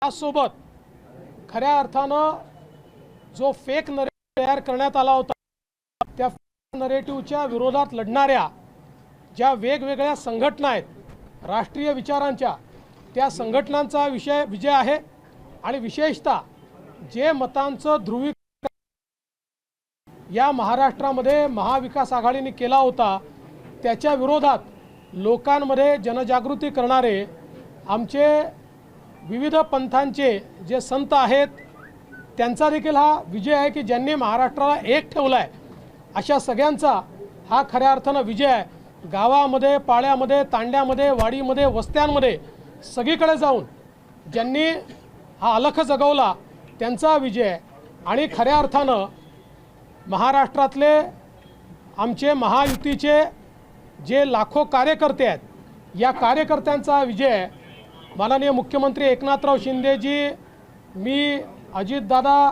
त्यासोबत खऱ्या अर्थानं जो फेक नरेटिव्ह तयार करण्यात आला होता त्या नरेटिव्हच्या विरोधात लढणाऱ्या ज्या वेगवेगळ्या संघटना आहेत राष्ट्रीय विचारांच्या त्या संघटनांचा विजय आहे आणि विशेषतः जे मतांचं ध्रुवीकरण या महाराष्ट्रामध्ये महाविकास आघाडीने केला होता त्याच्या विरोधात लोकांमध्ये जनजागृती करणारे आमचे विविध पंथांचे जे संत आहेत त्यांचा देखील हा विजय आहे की ज्यांनी महाराष्ट्राला एक ठेवला आहे अशा सगळ्यांचा हा खऱ्या अर्थानं विजय आहे। गावामध्ये पाड्यामध्ये तांड्यामध्ये वाडीमध्ये वस्त्यांमध्ये सगळीकडे जाऊन ज्यांनी हा अलख जगवला त्यांचा विजय आहे आणि खऱ्या अर्थानं महाराष्ट्रातले आमचे महायुतीचे जे लाखो कार्यकर्ते आहेत या कार्यकर्त्यांचा विजय आहे। माननीय मुख्यमंत्री एकनाथराव शिंदेजी, मी, अजितदादा,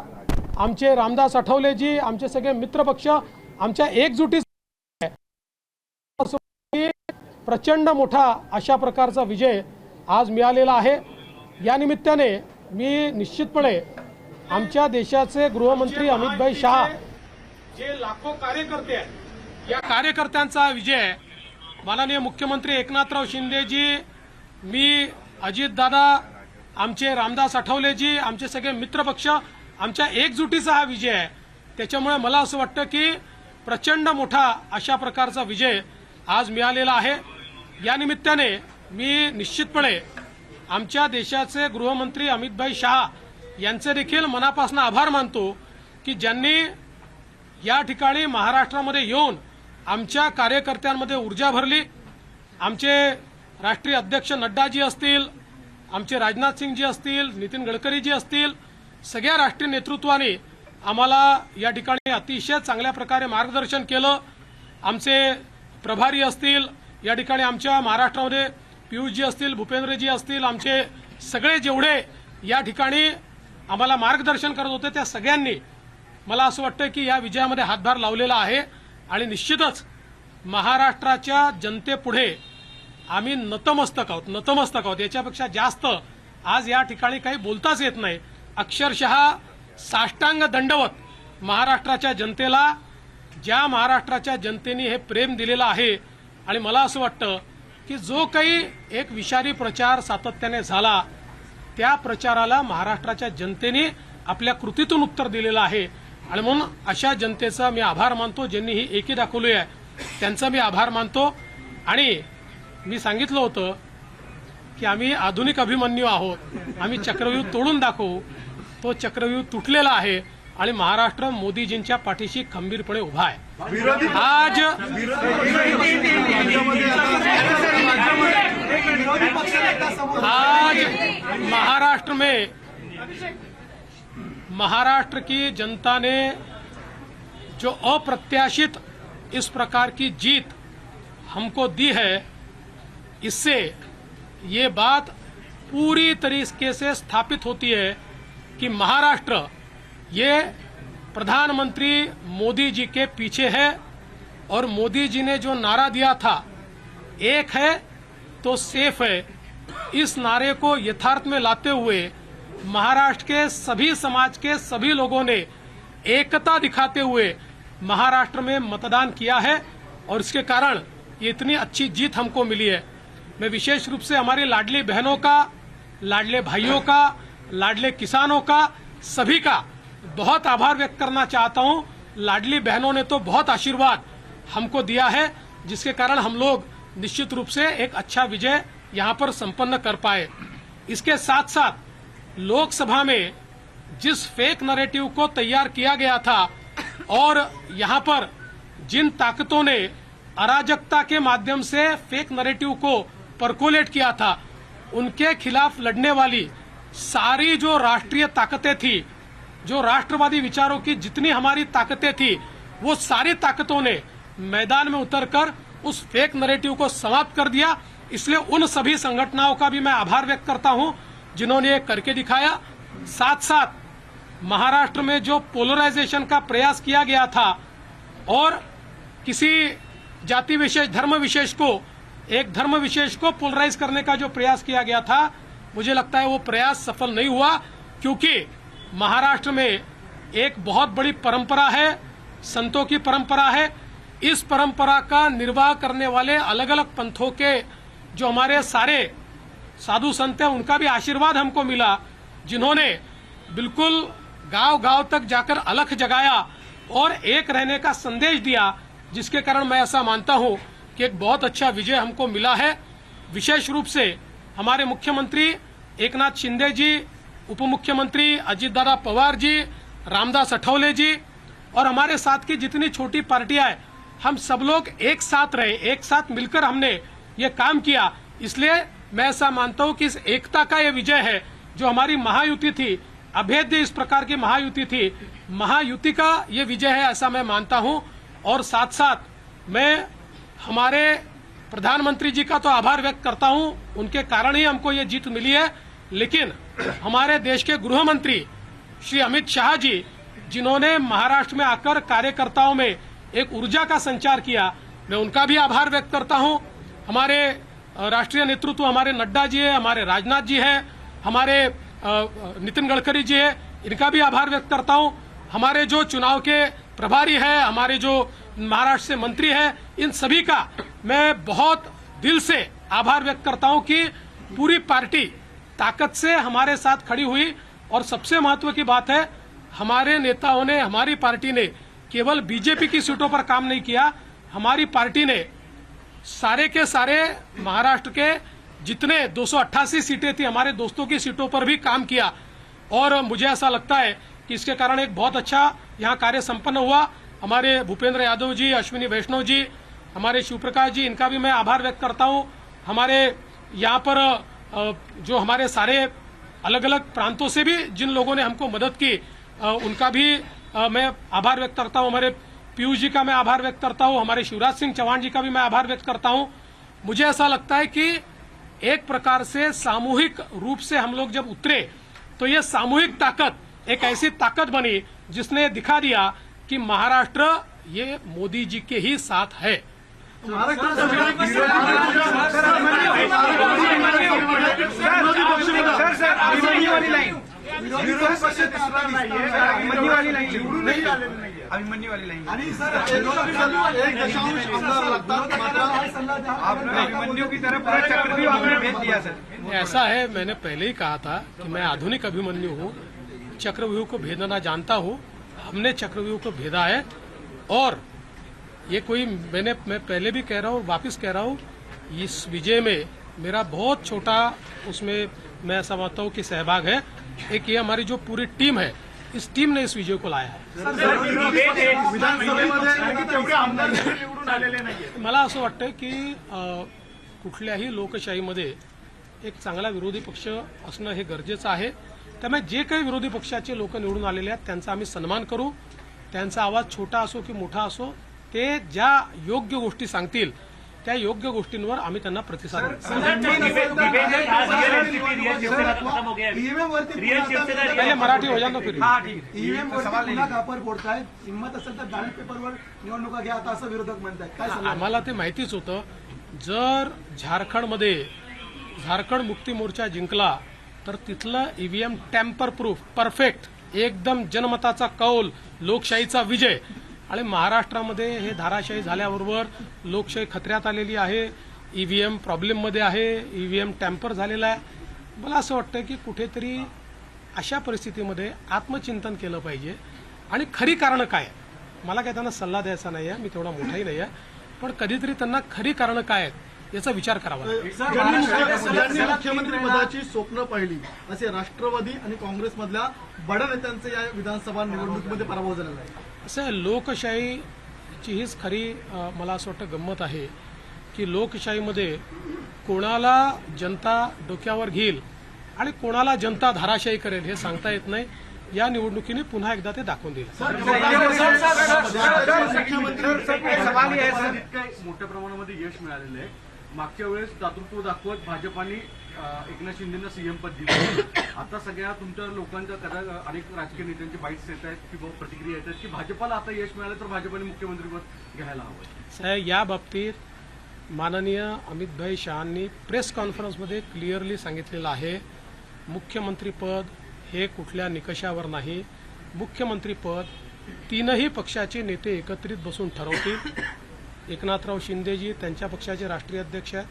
आमचे रामदास आठवलेजी, आमचे सगळे मित्रपक्ष आमच्या एकजुटीचा प्रचंड मोठा अशा प्रकारचा विजय आज मिळालेला आहे। या निमित्ताने मी निश्चितपणे आमच्या देशाचे गृहमंत्री अमित शहा जे लाखो कार्यकर्ते आहेत या कार्यकर्त्यांचा विजय आहे। माननीय मुख्यमंत्री एकनाथराव शिंदेजी, मी, अजितदादा, आमचे रामदास आठवलेजी, आमचे सगळे मित्रपक्ष आमच्या एकजुटीचा हा विजय आहे। त्याच्यामुळे मला असं वाटतं की प्रचंड मोठा अशा प्रकारचा विजय आज मिळालेला आहे। या निमित्ताने मी निश्चितपणे आमच्या देशाचे गृहमंत्री अमित शहा यांचे देखील मनापासून आभार मानतो की ज्यांनी या ठिकाणी महाराष्ट्रामध्ये येऊन आमच्या कार्यकर्त्यांमध्ये ऊर्जा भरली। आमचे राष्ट्रीय अध्यक्ष नड्डाजी असतील, आमचे राजनाथ सिंगजी असतील, नितीन गडकरीजी असतील, सगळ्या राष्ट्रीय नेतृत्वाने आम्हाला या ठिकाणी अतिशय चांगल्या प्रकारे मार्गदर्शन केलं। आमचे प्रभारी असतील या ठिकाणी आमच्या महाराष्ट्रामध्ये पियुषजी असतील, भूपेंद्रजी असतील, आमचे सगळे जेवढे या ठिकाणी आम्हाला मार्गदर्शन करत होते त्या सगळ्यांनी मला असं वाटतं की या विजयामध्ये हातभार लावलेला आहे आणि निश्चितच महाराष्ट्राच्या जनतेपुढे आम्ही नतमस्तक आहोत। याच्यापेक्षा जास्त आज या ठिकाणी काही बोलताच येत नाही। अक्षरशः साष्टांग दंडवत महाराष्ट्राच्या जनतेला, ज्या महाराष्ट्राच्या जनतेने हे प्रेम दिलेलं आहे। आणि मला असं वाटतं की जो काही एक विषारी प्रचार सातत्याने झाला त्या प्रचाराला महाराष्ट्राच्या जनतेने आपल्या कृतीतून उत्तर दिलेलं आहे आणि म्हणून अशा जनतेचा मी आभार मानतो ज्यांनी ही एकी दाखवली आहे त्यांचा मी आभार मानतो। आणि मी सांगितलं होतं की आम्ही आधुनिक अभिमन्यू आहोत, आम्ही चक्रव्यूह तोडून दाखवू। तो चक्रव्यूह तुटलेला आहे आणि महाराष्ट्र मोदीजींच्या पाठीशी खंबीरपणे उभा आहे। आज महाराष्ट्र की जनता ने जो अप्रत्याशित इस प्रकार की जीत हमको दी है, इससे ये बात पूरी तरीके से स्थापित होती है कि महाराष्ट्र ये प्रधानमंत्री मोदी जी के पीछे है और मोदी जी ने जो नारा दिया था एक है तो सेफ है, इस नारे को यथार्थ में लाते हुए महाराष्ट्र के सभी समाज के सभी लोगों ने एकता दिखाते हुए महाराष्ट्र में मतदान किया है और इसके कारण ये इतनी अच्छी जीत हमको मिली है। मैं विशेष रूप से हमारी लाडली बहनों का, लाडले भाइयों का, लाडले किसानों का, सभी का बहुत आभार व्यक्त करना चाहता हूं। लाडली बहनों ने तो बहुत आशीर्वाद हमको दिया है जिसके कारण हम लोग निश्चित रूप से एक अच्छा विजय यहां पर संपन्न कर पाए। इसके साथ साथ लोकसभा में जिस फेक नैरेटिव को तैयार किया गया था और यहां पर जिन ताकतों ने अराजकता के माध्यम से फेक नैरेटिव को परकोलेट किया था उनके खिलाफ लड़ने वाली सारी जो राष्ट्रीय ताकतें थी, जो राष्ट्रवादी विचारों की जितनी हमारी ताकतें थी, वो सारी ताकतों ने मैदान में उतरकर उस फेक नैरेटिव को समाप्त कर दिया। इसलिए उन सभी संगठनों का भी मैं आभार व्यक्त करता हूं जिन्होंने ये करके दिखाया। साथ साथ महाराष्ट्र में जो पोलराइजेशन का प्रयास किया गया था और किसी जाति विशेष, धर्म विशेष को, एक धर्म विशेष को पोलराइज करने का जो प्रयास किया गया था, मुझे लगता है वो प्रयास सफल नहीं हुआ, क्योंकि महाराष्ट्र में एक बहुत बड़ी परंपरा है, संतों की परंपरा है। इस परंपरा का निर्वाह करने वाले अलग अलग पंथों के जो हमारे सारे साधु संत हैं, उनका भी आशीर्वाद हमको मिला, जिन्होंने बिल्कुल गांव-गांव तक जाकर अलख जगाया और एक रहने का संदेश दिया, जिसके कारण मैं ऐसा मानता हूं कि एक बहुत अच्छा विजय हमको मिला है। विशेष रूप से हमारे मुख्यमंत्री एकनाथ शिंदे जी, उप मुख्यमंत्री अजितदादा पवार जी, रामदास अठवले जी और हमारे साथ की जितनी छोटी पार्टियां हैं, हम सब लोग एक साथ रहे, एक साथ मिलकर हमने ये काम किया। इसलिए मैं ऐसा मानता हूं कि इस एकता का ये विजय है। जो हमारी महायुति थी, अभेद्य इस प्रकार की महायुति थी, महायुति का ये विजय है, ऐसा मैं मानता हूं। और साथ साथ मैं हमारे प्रधानमंत्री जी का तो आभार व्यक्त करता हूं, उनके कारण ही हमको ये जीत मिली है। लेकिन हमारे देश के गृह मंत्री श्री अमित शाह जी, जिन्होंने महाराष्ट्र में आकर कार्यकर्ताओं में एक ऊर्जा का संचार किया, मैं उनका भी आभार व्यक्त करता हूं। हमारे राष्ट्रीय नेतृत्व हमारे नड्डा जी है, हमारे राजनाथ जी है, हमारे नितिन गडकरी जी है, इनका भी आभार व्यक्त करता हूं। हमारे जो चुनाव के प्रभारी है, हमारे जो महाराष्ट्र से मंत्री है, इन सभी का मैं बहुत दिल से आभार व्यक्त करता हूं कि पूरी पार्टी ताकत से हमारे साथ खड़ी हुई। और सबसे महत्व की बात है, हमारे नेताओं ने, हमारी पार्टी ने केवल बीजेपी की सीटों पर काम नहीं किया, हमारी पार्टी ने सारे के सारे महाराष्ट्र के जितने 288 सीटें थी, हमारे दोस्तों की सीटों पर भी काम किया। और मुझे ऐसा लगता है कि इसके कारण एक बहुत अच्छा यहाँ कार्य संपन्न हुआ। हमारे भूपेंद्र यादव जी, अश्विनी वैष्णव जी, हमारे शिवप्रकाश जी, इनका भी मैं आभार व्यक्त करता हूँ। हमारे यहाँ पर जो हमारे सारे अलग अलग प्रांतों से भी जिन लोगों ने हमको मदद की, उनका भी मैं आभार व्यक्त करता हूँ। हमारे पीयूष जी का मैं आभार व्यक्त करता हूँ, हमारे शिवराज सिंह चौहान जी का भी मैं आभार व्यक्त करता हूँ। मुझे ऐसा लगता है कि एक प्रकार से सामूहिक रूप से हम लोग जब उतरे, तो ये सामूहिक ताकत एक ऐसी ताकत बनी जिसने दिखा दिया कि महाराष्ट्र ये मोदी जी के ही साथ है। अभिमन्यू वाली लाइन अभिमन्यू की तरफ चक्रव्यूह आपने भेज दिया सर। ऐसा है, मैंने पहले ही कहा था कि मैं आधुनिक अभिमन्यु हूँ, चक्रव्यूह को भेदना जानता हूँ। हमने चक्रव्यूह को भेदा है और ये कोई मैं पहले भी कह रहा हूँ, वापस कह रहा हूँ, इस विजय में मेरा बहुत छोटा उसमें मैं समझता हूँ कि सहभाग है। एक ये हमारी जो पूरी टीम है, इस टीम ने इस विजय को लाया है। मला असं वाटतं की कुठल्याही लोकशाहीमध्ये एक चांगला विरोधी पक्ष असणं हे गरजेचं आहे। त्यामुळे जे काही विरोधी पक्षाचे लोक निवडून आलेले आहेत त्यांचा आम्ही सन्मान करू। त्यांचा आवाज छोटा असो की मोठा असो, ते ज्या योग्य गोष्टी सांगतील त्या योग्य गोष्टींवर आम्ही त्यांना प्रतिसाद देऊ। पहले मराठी हो जाना फिर आम्हाला ते माहितीच होतं। जर झारखंडमध्ये झारखंड मुक्ती मोर्चा जिंकला तर तिथलं ईव्हीएम टॅम्पर प्रूफ परफेक्ट एकदम जनमताचा कौल लोकशाहीचा विजय। आणि महाराष्ट्रामध्ये हे धाराशाही झाल्याबरोबर लोकशाही खतऱ्यात आलेली आहे, ईव्हीएम प्रॉब्लेममध्ये आहे, ईव्हीएम टॅम्पर झालेला आहे। मला असं वाटतं की कुठेतरी अशा परिस्थितीमध्ये आत्मचिंतन केलं पाहिजे आणि खरी कारणं काय, मला काय त्यांना सल्ला द्यायचा नाही आहे, मी तेवढा मोठाही नाही आहे, पण कधीतरी त्यांना खरी कारणं काय आहेत याचा विचार करावा लागेल। मुख्यमंत्री पदाची स्वप्न पाहिली असे राष्ट्रवादी आणि काँग्रेसमधल्या बड्या नेत्यांचे या विधानसभा निवडणुकीमध्ये पराभव झालेला आहे। असं लोकशाहीची हीच खरी मला असं वाटतं गंमत आहे की लोकशाहीमध्ये कोणाला जनता डोक्यावर घेईल आणि कोणाला जनता धाराशाही करेल हे सांगता येत नाही। या निवडणुकीने पुन्हा एकदा ते दाखवून दिलं। मोठ्या प्रमाणामध्ये यश मिळालेलं आहे। मागच्या वेळेस दातृत्व दाखवत भाजपाने एकनाथ शिंदेना सीएम पद दिलं। आता सगळ्या तुमच्या लोकांच्या अनेक राजकीय नेत्यांचे बाईट्स येत आहेत किंवा प्रतिक्रिया येत आहेत की भाजपाला आता यश मिळालं तर भाजपाने मुख्यमंत्रीपद घ्यायला हवं। या बाबतीत माननीय अमित भाई शहांनी प्रेस कॉन्फरन्समध्ये क्लिअरली सांगितलेलं आहे मुख्यमंत्रीपद हे कुठल्या निकषावर नाही. मुख्यमंत्रीपद तीनही पक्षाचे नेते एकत्रित बसून ठरवतील. एकनाथराव शिंदेजी त्यांच्या पक्षाचे राष्ट्रीय अध्यक्ष आहेत,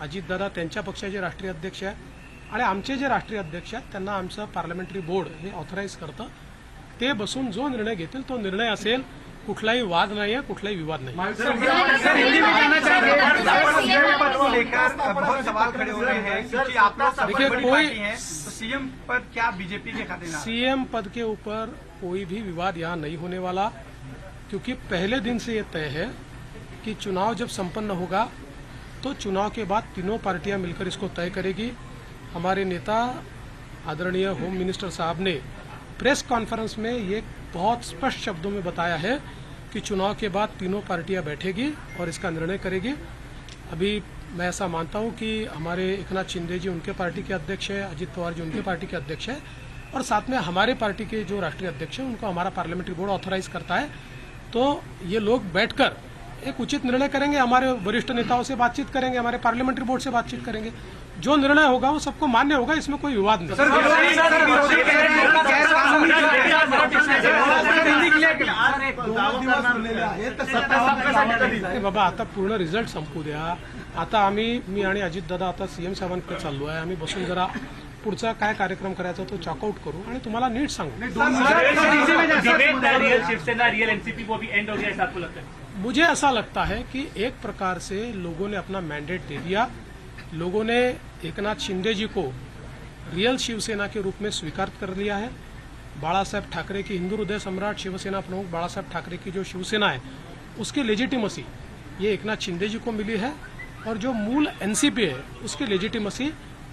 अजितदादा त्यांच्या पक्षाचे राष्ट्रीय अध्यक्ष आहेत आणि आमचे जे राष्ट्रीय अध्यक्ष आहेत त्यांना आमचं पार्लमेंटरी बोर्ड हे ऑथराईज करतं. ते बसून जो निर्णय घेतील तो निर्णय असेल. कुठलाही वाद नाही आहे, कुठलाही विवाद नाही. सर हिंदी में कहना चाहिए सीएम पद को लेकर बहुत सवाल खड़े हो रहे हैं क्योंकि आप लोग सबसे देखिए, बड़ी कोई- पार्टी हैं, तो सीएम पद क्या बीजेपी के खाते में? सीएम पद के ऊपर कोई भी विवाद यहाँ नहीं होने वाला, क्योंकि पहले दिन से ये तय है कि चुनाव जब संपन्न होगा तो चुनाव के बाद तीनों पार्टियां मिलकर इसको तय करेगी. हमारे नेता आदरणीय होम मिनिस्टर साहब ने प्रेस कॉन्फ्रेंस में ये बहुत स्पष्ट शब्दों में बताया है कि चुनाव के बाद तीनों पार्टियां बैठेगी और इसका निर्णय करेगी. अभी मैं ऐसा मानता हूं कि हमारे एकनाथ शिंदे जी उनके पार्टी के अध्यक्ष हैं, अजित पवार जी उनके पार्टी के अध्यक्ष हैं और साथ में हमारे पार्टी के जो राष्ट्रीय अध्यक्ष हैं उनको हमारा पार्लियामेंट्री बोर्ड ऑथराइज करता है. तो ये लोग बैठकर एक उचित निर्णय करेंगे. हमारे वरिष्ठ नेताओं से बातचीत करेंगे, हमारे पार्लियामेंट्री बोर्ड से बातचीत करेंगे. जो निर्णय होगा वो सबको मान्य होगा, इसमें कोई विवाद नहीं. बाबा आता पूर्ण रिझल्ट संपू द्या. आता मी आणि अजितदादा आता सीएम साहेबांकडे चाललो आहे. आम्ही बसून जरा पुढचा काय कार्यक्रम करायचा तो चॉकआउट करू आणि तुम्हाला नीट सांगू. शिवसेना रियल एनसीपी वो भी एंड हो गया ऐसा आपको लगता है? मुझे ऐसा लगता है कि एक प्रकार से लोगों ने अपना मैंडेट दे दिया. लोगों ने एकनाथ शिंदे जी को रियल शिवसेना के रूप में स्वीकार कर लिया है. बाला साहेब ठाकरे की हिंदू हृदय सम्राट शिवसेना प्रमुख बाला साहेब ठाकरे की जो शिवसेना है उसकी लेजिटिमसी ये एकनाथ शिंदे जी को मिली है और जो मूल एनसीपी है उसकी लेजिटिमसी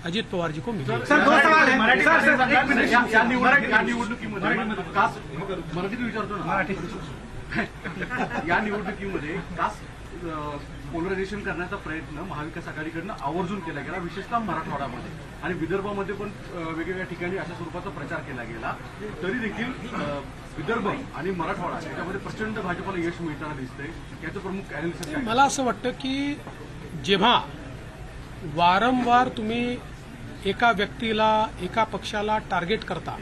अजित पवार जी को मिली है. सर दो सवाल है. या निवडणुकीमध्ये मराठीत विचारतो ना. या निवडणुकीमध्ये कास्ट पोलरायझेशन करण्याचा प्रयत्न महाविकास आघाडीकडनं आवर्जून केला गेला, विशेषतः मराठवाड्यामध्ये आणि विदर्भामध्ये पण वेगवेगळ्या ठिकाणी अशा स्वरूपाचा प्रचार केला गेला. तरी देखील विदर्भ आणि मराठवाडा याच्यामध्ये प्रचंड भाजपला यश मिळताना दिसतंय. याचं प्रमुख अॅनालिसिस काय? मला असं वाटतं की जेव्हा वारंवार तुम्ही एका व्यक्तीला एका पक्षाला टार्गेट करता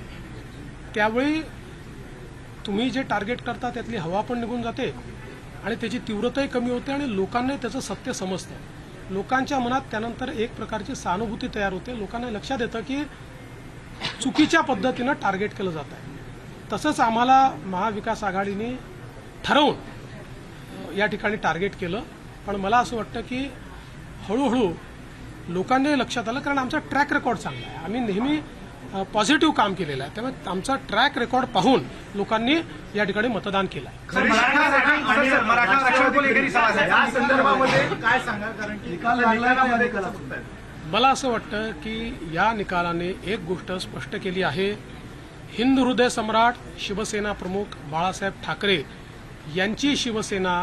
त्यावेळी तुम्ही जे टार्गेट करता त्यातली हवा पण निघून जाते आणि त्याची तीव्रताही कमी होते आणि लोकांना त्याचं सत्य समजतं. लोकांच्या मनात त्यानंतर एक प्रकारची सहानुभूती तयार होते. लोकांना लक्षात येतं की चुकीच्या पद्धतीनं टार्गेट केलं जात आहे. तसंच आम्हाला महाविकास आघाडीने ठरवून या ठिकाणी टार्गेट केलं. पण मला असं वाटतं की हळूहळू लोकांनी लक्षात आलं, कारण आमचा ट्रॅक रेकॉर्ड चांगला आहे. आम्ही नेहमी पॉझिटिव्ह काम केलेलं आहे. त्यामुळे आमचा ट्रॅक रेकॉर्ड पाहून लोकांनी या ठिकाणी मतदान केलं आहे. सर मराठा आरक्षण को लेकर ही सवाल है. या संदर्भामध्ये काय सांगा, कारण की निकाल लागल्यामध्ये कला मला असं वाटतं की या निकालाने एक गोष्ट स्पष्ट केली आहे. हिंद हृदय सम्राट शिवसेना प्रमुख बाळासाहेब ठाकरे यांची शिवसेना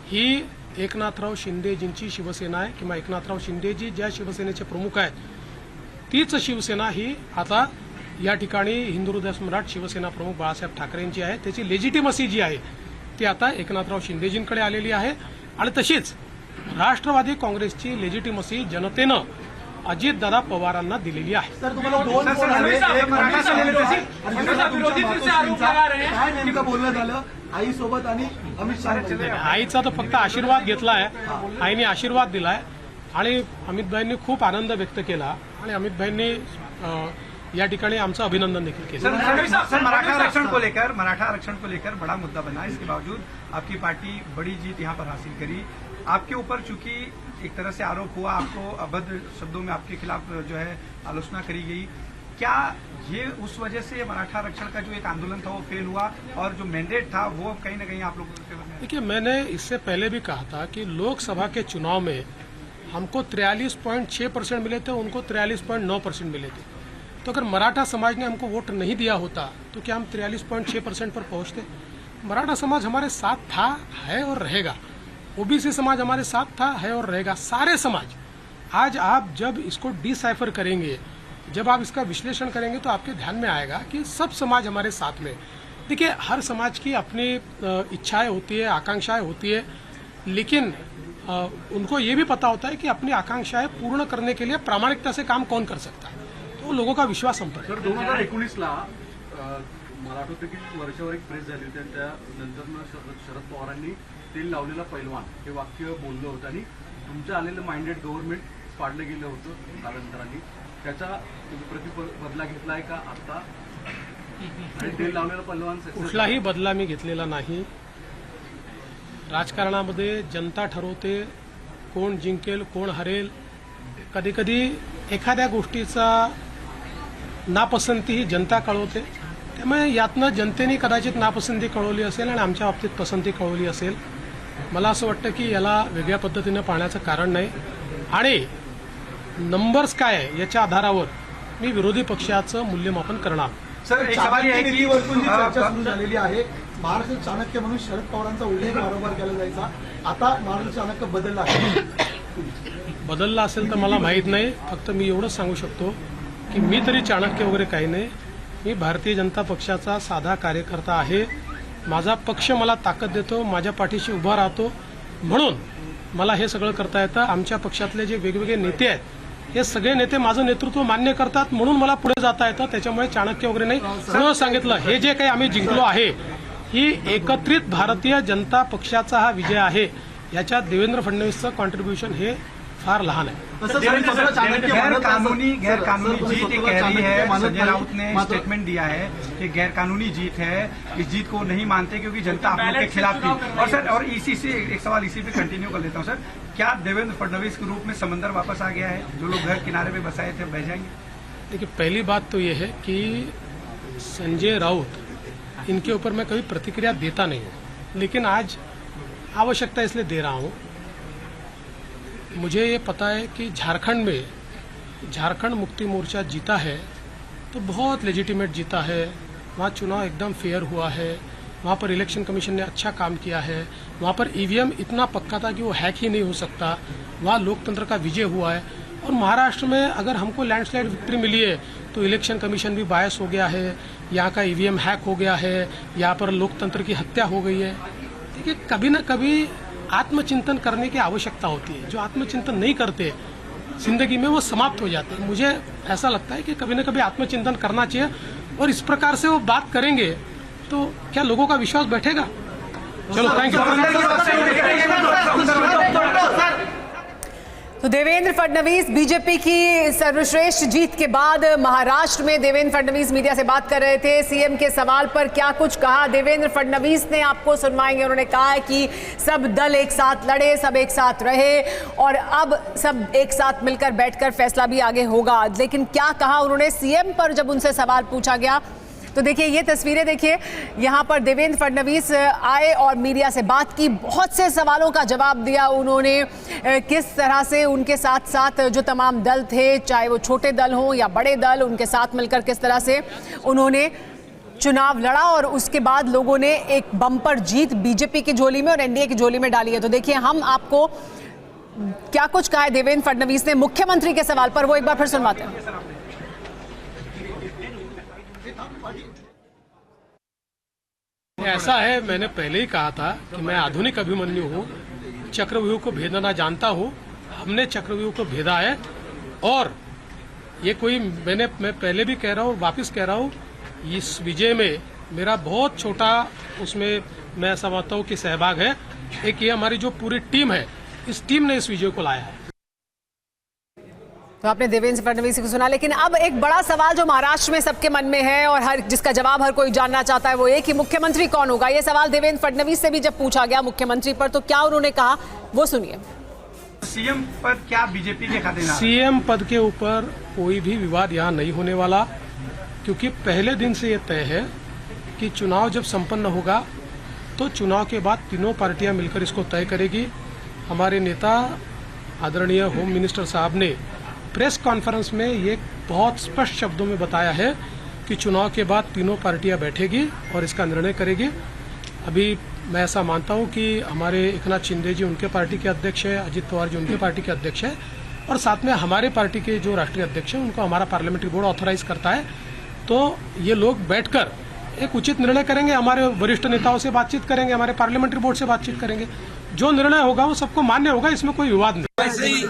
ही एकनाथराव शिंदेजींची शिवसेना आहे किंवा एकनाथराव शिंदेजी ज्या शिवसेनेचे प्रमुख आहेत तीच शिवसेना ही आता या ठिकाणी हिंदू हृदय सम्राट शिवसेना प्रमुख बाळासाहेब ठाकरेंची आहे. त्याची लेजिटिमसी जी आहे ती आता एकनाथराव शिंदेजींकडे आलेली आहे आणि तशीच राष्ट्रवादी काँग्रेसची लेजिटिमसी जनतेनं अजितदादा पवारांना दिलेली आहे. सर तुम्हाला दोन फोन आले. एक काय नेमकं बोलणं झालं आईसोबत आणि अमित शहा? आईचा तर फक्त आशीर्वाद घेतला आहे. आईने आशीर्वाद दिलाय आणि अमितभाईंनी खूप आनंद व्यक्त केला आणि अमितभाईंनी या ठिकाणी आमचं अभिनंदन देखील केलं. सर मराठा आरक्षण को लेकर बड़ा मुद्दा बना. इसके बावजूद आपकी पार्टी बड़ी जीत यहाँ पर हासिल करी. आपके ऊपर चूंकि एक तरह से आरोप हुआ, आपको अभद्र शब्दों में आपके खिलाफ जो है आलोचना करी गई, क्या ये उस वजह से मराठा आरक्षण का जो एक आंदोलन था वो फेल हुआ और जो मैंडेट था वो कहीं ना कहीं आप लोगों के फेवर में? देखिए, मैंने इससे पहले भी कहा था कि लोकसभा के चुनाव में हमको 43.6% मिले थे, उनको 43.9% मिले थे. तो अगर मराठा समाज ने हमको वोट नहीं दिया होता तो क्या हम 43.6% पर पहुंचते? मराठा समाज हमारे साथ था, है और रहेगा. ओबीसी समाज हमारे साथ था, है और रहेगा. सारे समाज. आज आप जब इसको डिसाइफर करेंगे, जब आप इसका विश्लेषण करेंगे तो आपके ध्यान में आएगा कि सब समाज हमारे साथ में. देखिए, हर समाज की अपनी इच्छाएं होती है, आकांक्षाएं होती है, लेकिन उनको ये भी पता होता है कि अपनी आकांक्षाएं पूर्ण करने के लिए प्रामाणिकता से काम कौन कर सकता है. तो लोगों का विश्वास संपत है। सर 2019ला मला आठवतं की वर्षावर एक प्रेस झाली होती आणि त्यानंतर शरद पवारांनी तेल लावलेला पैलवान हे वाक्य बोललं होतं आणि तुमचं आलेलं माइंडेड गव्हर्नमेंट पाडलं गेलं होतं कालांतराने. त्याचा बदला घेतला आहे का आता? आणि तेल लावलेला पैलवान कुठलाही बदला मी घेतलेला नाही. राजकारणामध्ये जनता ठरवते कोण जिंकेल कोण हरेल. कधी कधी एखाद्या गोष्टीचा नापसंती ही जनता कळवते. त्यामुळे यातनं जनतेने कदाचित नापसंती कळवली असेल आणि आमच्या बाबतीत पसंती कळवली असेल. मला असं वाटतं की याला वेगळ्या पद्धतीनं पाहण्याचं कारण नाही. आणि नंबर्स काय आहे याच्या आधारावर मी विरोधी पक्षाचं मूल्यमापन करणार. सर एक सवाल ये है कि नीतीवरची चर्चा सुरू झालेली आहे. महाराष्ट्र चाणक्य म्हणून शरद पवारांचा उल्लेख वारंवार केला जायचा. आता महाराष्ट्र चाणक्य बदलला आहे. बदलला असेल तर मला माहीत नाही. फक्त मी एवढंच सांगू शकतो की मी तरी चाणक्य वगैरे काही नाही. मी भारतीय जनता पक्षाचा साधा कार्यकर्ता आहे. माझा पक्ष मला ताकद देतो, माझ्या पाठीशी उभा राहतो, म्हणून मला हे सगळं करता येतं. आमच्या पक्षातले जे वेगवेगळे नेते आहेत हे सगळे नेते माझं नेतृत्व मान्य करतात, म्हणून मला पुढे जाता येतं. त्याच्यामुळे चाणक्य वगैरे नाही. सर्व सांगितलं हे जे काही आम्ही जिंकलो आहे ही एकत्रित भारतीय जनता पक्षाचा हा विजय आहे. याच्यात देवेंद्र फडणवीसचं कॉन्ट्रीब्युशन हे फार लहान आहे. गैर कानूनी जीत ये कह रही है. संजय राउत ने स्टेटमेंट दिया है कि गैर कानूनी जीत है. इस जीत को नहीं मानते क्योंकि जनता आप लोग के खिलाफ थी. और सर और इसी से एक सवाल इसी पे कंटिन्यू कर लेता हूँ. सर क्या देवेंद्र फडणवीस के रूप में समंदर वापस आ गया है? जो लोग घर किनारे पे बसाए थे बह जाएंगे? देखिए पहली बात तो ये है कि संजय राउत इनके ऊपर मैं कभी प्रतिक्रिया देता नहीं हूँ, लेकिन आज आवश्यकता इसलिए दे रहा हूँ. मुझे ये पता है कि झारखंड में झारखंड मुक्ति मोर्चा जीता है तो बहुत लेजिटिमेट जीता है. वहाँ चुनाव एकदम फेयर हुआ है. वहाँ पर इलेक्शन कमीशन ने अच्छा काम किया है. वहाँ पर ईवीएम इतना पक्का था कि वो हैक ही नहीं हो सकता. वहाँ लोकतंत्र का विजय हुआ है. और महाराष्ट्र में अगर हमको लैंडस्लाइड विक्ट्री मिली है तो इलेक्शन कमीशन भी बायस हो गया है. यहाँ का ईवीएम हैक हो गया है. यहाँ पर लोकतंत्र की हत्या हो गई है. देखिए कभी ना कभी आत्मचिंतन करने की आवश्यकता होती है. जो आत्मचिंतन नहीं करते जिंदगी में वो समाप्त हो जाते हैं. मुझे ऐसा लगता है कि कभी ना कभी आत्मचिंतन करना चाहिए और इस प्रकार से वो बात करेंगे तो क्या लोगों का विश्वास बैठेगा? चलो थैंक यू. तो देवेंद्र फडणवीस बीजेपी की सर्वश्रेष्ठ जीत के बाद महाराष्ट्र में देवेंद्र फडणवीस मीडिया से बात कर रहे थे. सीएम के सवाल पर क्या कुछ कहा देवेंद्र फडणवीस ने आपको सुनवाएंगे. उन्होंने कहा है कि सब दल एक साथ लड़े, सब एक साथ रहे और अब सब एक साथ मिलकर बैठकर फैसला भी आगे होगा. लेकिन क्या कहा उन्होंने सीएम पर जब उनसे सवाल पूछा गया तो देखिए ये तस्वीरें देखिए. यहाँ पर देवेंद्र फडणवीस आए और मीडिया से बात की. बहुत से सवालों का जवाब दिया उन्होंने. किस तरह से उनके साथ साथ जो तमाम दल थे, चाहे वो छोटे दल हों या बड़े दल, उनके साथ मिलकर किस तरह से उन्होंने चुनाव लड़ा और उसके बाद लोगों ने एक बम्पर जीत बीजेपी की झोली में और एनडीए की झोली में डाली है. तो देखिए हम आपको क्या कुछ कहा है देवेंद्र फडणवीस ने मुख्यमंत्री के सवाल पर, वो एक बार फिर सुनवाते हैं. ऐसा है, मैंने पहले ही कहा था कि मैं आधुनिक अभिमन्यु हूँ, चक्रव्यूह को भेदना जानता हूँ. हमने चक्रव्यूह को भेदा है और ये कोई मैं पहले भी कह रहा हूँ, वापस कह रहा हूँ, इस विजय में मेरा बहुत छोटा उसमें मैं समझता हूँ कि सहभाग है. एक ये हमारी जो पूरी टीम है, इस टीम ने इस विजय को लाया है. तो आपने देवेंद्र फडणवीस को सुना. लेकिन अब एक बड़ा सवाल जो महाराष्ट्र में सबके मन में है और हर जिसका जवाब हर कोई जानना चाहता है वो ये कि मुख्यमंत्री कौन होगा. ये सवाल देवेंद्र फडणवीस से भी जब पूछा गया मुख्यमंत्री पर तो क्या उन्होंने कहा वो सुनिए. सीएम पद क्या बीजेपी के खाते में? सीएम पद के ऊपर कोई भी विवाद यहाँ नहीं होने वाला, क्योंकि पहले दिन से ये तय है कि चुनाव जब संपन्न होगा तो चुनाव के बाद तीनों पार्टियां मिलकर इसको तय करेगी. हमारे नेता आदरणीय होम मिनिस्टर साहब ने प्रेस कॉन्फ्रेंस में ये बहुत स्पष्ट शब्दों में बताया है कि चुनाव के बाद तीनों पार्टियां बैठेगी और इसका निर्णय करेगी. अभी मैं ऐसा मानता हूं कि हमारे एकनाथ शिंदे जी उनके पार्टी के अध्यक्ष है, अजित पवार जी उनके पार्टी के अध्यक्ष है और साथ में हमारे पार्टी के जो राष्ट्रीय अध्यक्ष हैं उनको हमारा पार्लियामेंट्री बोर्ड ऑथराइज करता है. तो ये लोग बैठकर एक उचित निर्णय करेंगे. हमारे वरिष्ठ नेताओं से बातचीत करेंगे, हमारे पार्लियामेंट्री बोर्ड से बातचीत करेंगे. जो निर्णय होगा वो सबको मान्य होगा, इसमें कोई विवाद नहीं. वैसे ही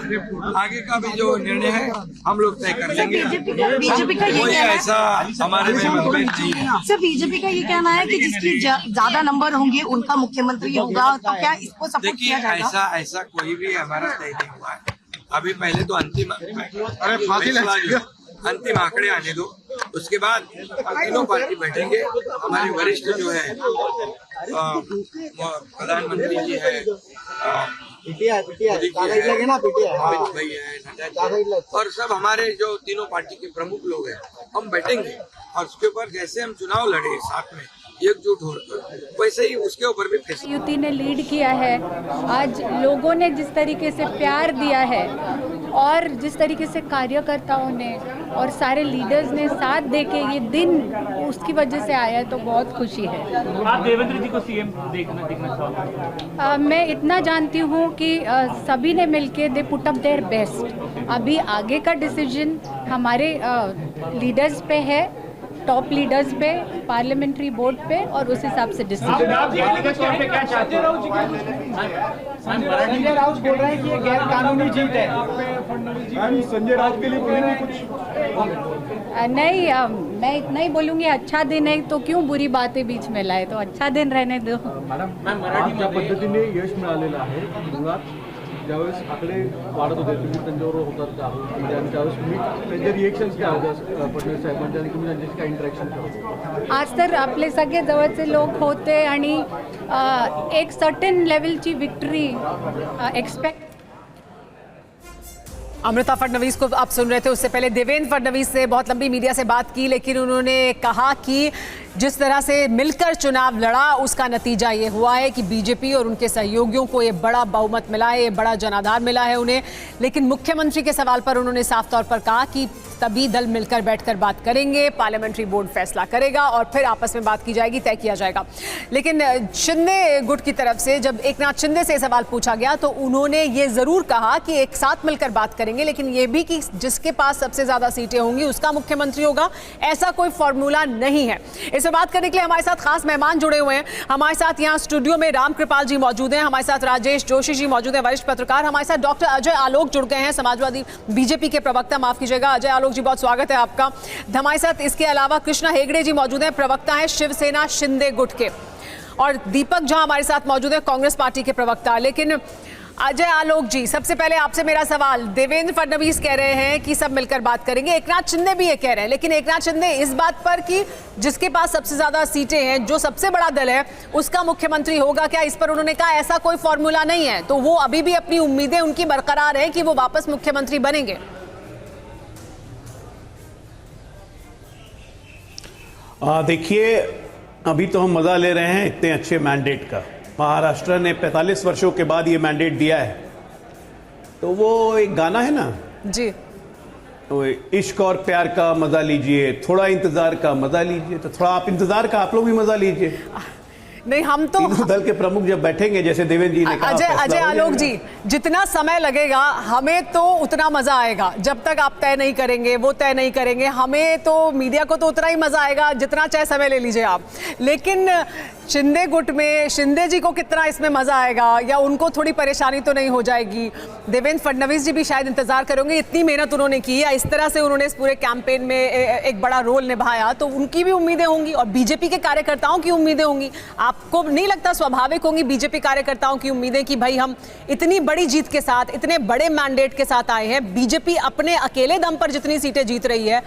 आगे का भी जो निर्णय है हम लोग तय कर लेंगे। बीजेपी का ये कोई कहना ऐसा हमारे में मतभेद नहीं है। सर, बीजेपी का ये कहना है कि जिसकी ज्यादा नंबर होंगे उनका मुख्यमंत्री होगा, तो क्या इसको सपोर्ट किया देखिए, जाएगा? ऐसा कोई भी हमारा तय नहीं हुआ है अभी। पहले तो अंतिम आंकड़े आने दो, उसके बाद तीनों पार्टी बैठेंगे। हमारे वरिष्ठ जो है प्रधानमंत्री जी है, अमित भाई है, नड्डा जी है, और सब हमारे जो तीनों पार्टी के प्रमुख लोग हैं, हम बैठेंगे और उसके ऊपर जैसे हम चुनाव लड़े साथ में एकजुट होकर, वैसे ही उसके ऊपर भी फैसला। युति ने लीड किया है। आज लोगों ने जिस तरीके से प्यार दिया है और जिस तरीके से कार्यकर्ताओं ने और सारे लीडर्स ने साथ देके ये दिन उसकी वजह से आया है, तो बहुत खुशी है। आप देवेंद्र जी को सीएम देखना चाहते? मैं इतना जानती हूँ कि सभी ने मिलके they put up their best. अभी आगे का डिसीजन हमारे लीडर्स पे है, टॉप लीडर्स पे, पार्लियामेंट्री बोर्ड पे, और उस हिसाब से डिसीजन। संजय राउत बोल रहे हैं कि ये गैर कानूनी जीत है। संजय राउत के लिए बोलेंगे कुछ? नहीं, मैं इतना ही बोलूँगी, अच्छा दिन है तो क्यों बुरी बातें बीच में लाए, तो अच्छा दिन रहने दो। मॅडम, ज्या पद्धतीने यश मिळालेलं आहे, मुळात ज्यावेळेस आकडे वाढत होते तुम्ही त्यांच्याबरोबर होतात म्हणजे, आणि त्यावेळेस तुम्ही त्यांचे रिएक्शन्स काय होते फडणवीस साहेबांचे, आणि तुम्ही त्यांच्याशी काय इंटरॅक्शन करत? आज तर आपले सगळे जवळचे लोक होते आणि एक सर्टन लेवलची विक्ट्री एक्सपेक्ट। अमृता फडणवीस को आप सुन रहे थे। उससे पहले देवेंद्र फडणवीस ने बहुत लंबी मीडिया से बात की, लेकिन उन्होंने कहा कि जिस तरह से मिलकर चुनाव लड़ा उसका नतीजा ये हुआ है कि बीजेपी और उनके सहयोगियों को ये बड़ा बहुमत मिला है, ये बड़ा जनाधार मिला है उन्हें। लेकिन मुख्यमंत्री के सवाल पर उन्होंने साफ तौर पर कहा कि तभी दल मिलकर बैठकर बात करेंगे, पार्लियामेंट्री बोर्ड फैसला करेगा और फिर आपस में बात की जाएगी, तय किया जाएगा। लेकिन शिंदे गुट की तरफ से जब एकनाथ शिंदे से सवाल पूछा गया तो उन्होंने ये जरूर कहा कि एक साथ मिलकर बात करेंगे, लेकिन ये भी कि जिसके पास सबसे ज्यादा सीटें होंगी उसका मुख्यमंत्री होगा, ऐसा कोई फॉर्मूला नहीं है। इस पर बात करने के लिए हमारे साथ खास मेहमान जुड़े हुए हैं। हमारे साथ यहाँ स्टूडियो में राम कृपाल जी मौजूद हैं, हमारे साथ राजेश जोशी जी मौजूद हैं, वरिष्ठ पत्रकार। हमारे साथ डॉक्टर अजय आलोक जुड़ गए हैं, समाजवादी बीजेपी के प्रवक्ता, माफ कीजिएगा। अजय आलोक जी, बहुत स्वागत है आपका। हमारे साथ इसके अलावा कृष्णा हेगड़े जी मौजूद हैं, प्रवक्ता हैं शिवसेना शिंदे गुट के, और दीपक झा हमारे साथ मौजूद है, कांग्रेस पार्टी के प्रवक्ता। लेकिन अजय आलोक जी, सबसे पहले आपसे मेरा सवाल, देवेंद्र फडणवीस कह रहे हैं कि सब मिलकर बात करेंगे, एकनाथ शिंदे भी ये कह रहे हैं, लेकिन एकनाथ शिंदे इस बात पर कि जिसके पास सबसे ज्यादा सीटें हैं, जो सबसे बड़ा दल है, उसका मुख्यमंत्री होगा क्या, इस पर उन्होंने कहा ऐसा कोई फॉर्मूला नहीं है। तो वो अभी भी अपनी उम्मीदें उनकी बरकरार है कि वो वापस मुख्यमंत्री बनेंगे। देखिए, अभी तो हम मजा ले रहे हैं इतने अच्छे मैंडेट का। महाराष्ट्र ने 45 वर्षों के बाद ये मैंडेट दिया है, तो वो एक गाना है ना जी, तो इश्क और प्यार का मजा लीजिए, थोड़ा इंतजार का मजा लीजिए, तो थोड़ा आप इंतजार का आप लोग भी मजा लीजिए। नहीं, हम तो तीनों दल के प्रमुख जब बैठेंगे, जैसे देवेंद्र जी ने कहा, अजय आलोक जी, जितना समय लगेगा हमें तो उतना मजा आएगा। जब तक आप तय नहीं करेंगे, वो तय नहीं करेंगे, हमें तो मीडिया को तो उतना ही मजा आएगा जितना चाहे समय ले लीजिए आप। लेकिन शिंदे गुट में शिंदे जी को कितना इसमें मजा आएगा, या उनको थोड़ी परेशानी तो नहीं हो जाएगी? देवेंद्र फडणवीस जी भी शायद इंतजार करेंगे, इतनी मेहनत उन्होंने की, या इस तरह से उन्होंने इस पूरे कैंपेन में एक बड़ा रोल निभाया, तो उनकी भी उम्मीदें होंगी और बीजेपी के कार्यकर्ताओं की उम्मीदें होंगी। आपको नहीं लगता स्वाभाविक होंगी बीजेपी कार्यकर्ताओं की उम्मीदें कि भाई हम इतनी बड़ी जीत के साथ, इतने बड़े मैंडेट के साथ आए हैं, बीजेपी अपने अकेले दम पर जितनी सीटें जीत रही है,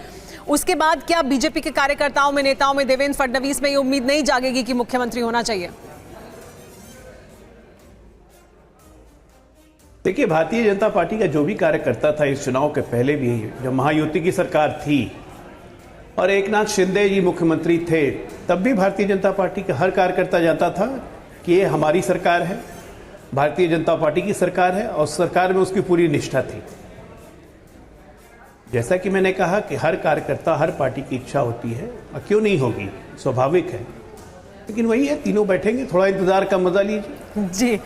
उसके बाद क्या बीजेपी के कार्यकर्ताओं में, नेताओं में, देवेंद्र फडणवीस में ये उम्मीद नहीं जागेगी कि मुख्यमंत्री होना चाहिए? देखिए, भारतीय जनता पार्टी का जो भी कार्यकर्ता था इस चुनाव के पहले भी, जब महायुति की सरकार थी और एकनाथ शिंदे जी मुख्यमंत्री थे, तब भी भारतीय जनता पार्टी का हर कार्यकर्ता जानता था कि ये हमारी सरकार है, भारतीय जनता पार्टी की सरकार है, और सरकार में उसकी पूरी निष्ठा थी। जैसा कि मैंने कहा कि हर कार्यकर्ता, हर पार्टी की इच्छा होती है, और क्यों नहीं होगी, स्वाभाविक है लेकिन वही है, तीनों बैठेंगे, थोड़ा इंतजार का मजा लीजिए। जी